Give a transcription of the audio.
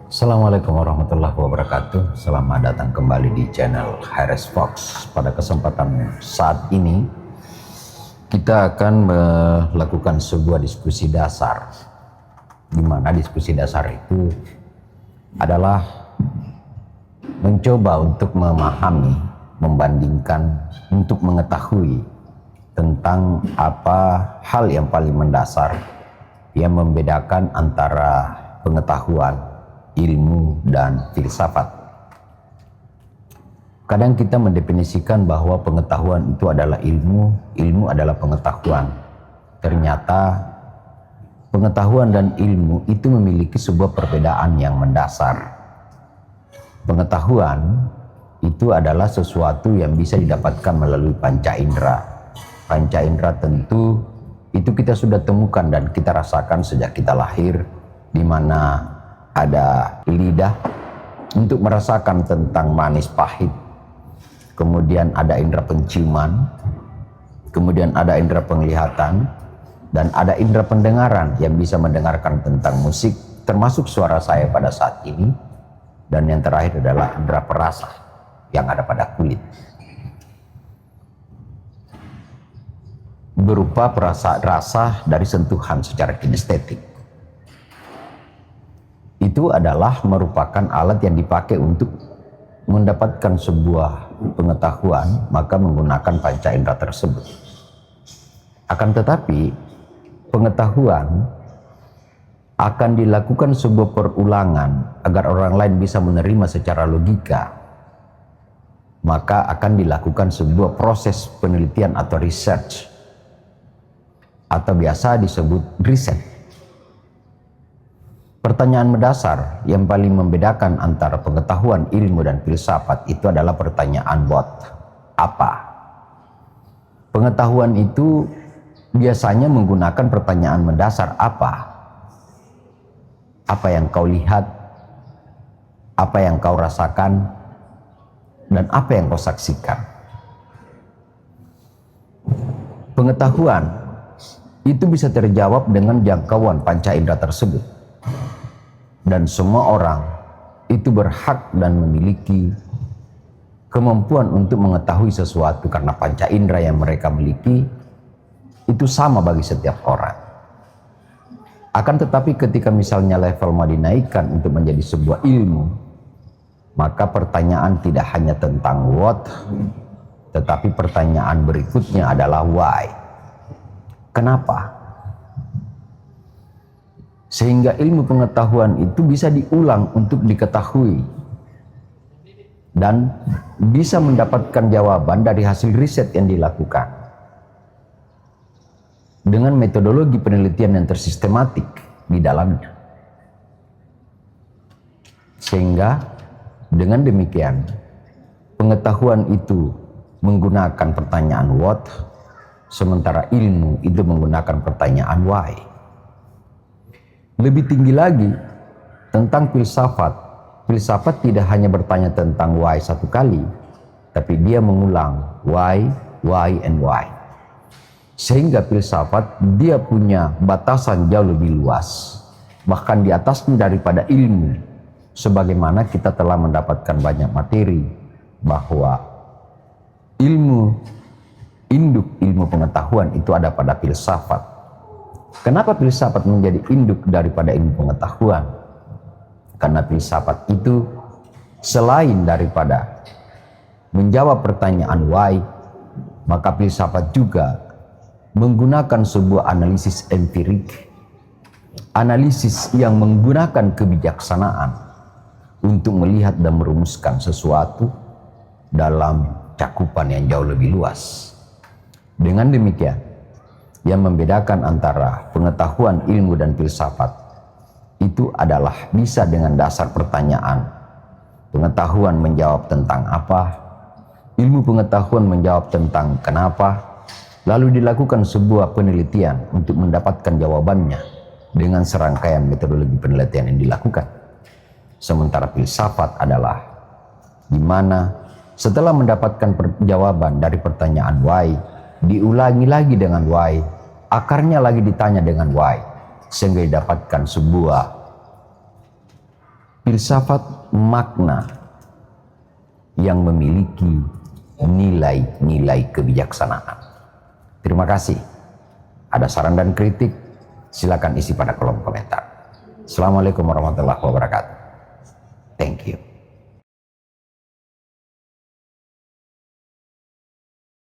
Assalamualaikum warahmatullahi wabarakatuh. Selamat datang kembali di channel HRS Fox. Pada kesempatan saat ini kita akan melakukan sebuah diskusi dasar, di mana diskusi dasar itu adalah mencoba untuk memahami, membandingkan, untuk mengetahui tentang apa hal yang paling mendasar yang membedakan antara pengetahuan, ilmu, dan filsafat. Kadang kita mendefinisikan bahwa pengetahuan itu adalah ilmu, ilmu adalah pengetahuan. Ternyata pengetahuan dan ilmu itu memiliki sebuah perbedaan yang mendasar. Pengetahuan itu adalah sesuatu yang bisa didapatkan melalui panca indera. Panca indera tentu itu kita sudah temukan dan kita rasakan sejak kita lahir, di mana ada lidah untuk merasakan tentang manis pahit, kemudian ada indera penciuman, kemudian ada indera penglihatan, dan ada indera pendengaran yang bisa mendengarkan tentang musik, termasuk suara saya pada saat ini, dan yang terakhir adalah indera perasa yang ada pada kulit, berupa rasa dari sentuhan secara kinestetik. Itu adalah merupakan alat yang dipakai untuk mendapatkan sebuah pengetahuan, maka menggunakan panca indera tersebut. Akan tetapi pengetahuan akan dilakukan sebuah perulangan agar orang lain bisa menerima secara logika, maka akan dilakukan sebuah proses penelitian atau research, atau biasa disebut riset. Pertanyaan mendasar yang paling membedakan antara pengetahuan, ilmu, dan filsafat itu adalah pertanyaan what, apa. Pengetahuan itu biasanya menggunakan pertanyaan mendasar apa. Apa yang kau lihat, apa yang kau rasakan, dan apa yang kau saksikan. Pengetahuan itu bisa terjawab dengan jangkauan panca indera tersebut. Dan semua orang itu berhak dan memiliki kemampuan untuk mengetahui sesuatu karena panca indera yang mereka miliki itu sama bagi setiap orang. Akan tetapi ketika misalnya level mau dinaikkan untuk menjadi sebuah ilmu, maka pertanyaan tidak hanya tentang what, tetapi pertanyaan berikutnya adalah why. Kenapa? Sehingga ilmu pengetahuan itu bisa diulang untuk diketahui dan bisa mendapatkan jawaban dari hasil riset yang dilakukan dengan metodologi penelitian yang tersistematik di dalamnya. Sehingga dengan demikian pengetahuan itu menggunakan pertanyaan what, sementara ilmu itu menggunakan pertanyaan why. Lebih tinggi lagi tentang filsafat. Filsafat tidak hanya bertanya tentang why satu kali, tapi dia mengulang why, and why. Sehingga filsafat dia punya batasan jauh lebih luas, bahkan di atasnya daripada ilmu. Sebagaimana kita telah mendapatkan banyak materi bahwa ilmu induk ilmu pengetahuan itu ada pada filsafat. Kenapa filsafat menjadi induk daripada ilmu pengetahuan? Karena filsafat itu selain daripada menjawab pertanyaan why, maka filsafat juga menggunakan sebuah analisis empirik, analisis yang menggunakan kebijaksanaan untuk melihat dan merumuskan sesuatu dalam cakupan yang jauh lebih luas. Dengan demikian, yang membedakan antara pengetahuan, ilmu, dan filsafat itu adalah bisa dengan dasar pertanyaan. Pengetahuan menjawab tentang apa, ilmu pengetahuan menjawab tentang kenapa, lalu dilakukan sebuah penelitian untuk mendapatkan jawabannya dengan serangkaian metodologi penelitian yang dilakukan. Sementara filsafat adalah di mana setelah mendapatkan jawaban dari pertanyaan why, diulangi lagi dengan why, akarnya lagi ditanya dengan why, sehingga didapatkan sebuah filsafat makna yang memiliki nilai-nilai kebijaksanaan. Terima kasih. Ada saran dan kritik, silakan isi pada kolom komentar. Assalamualaikum warahmatullahi wabarakatuh. Thank you.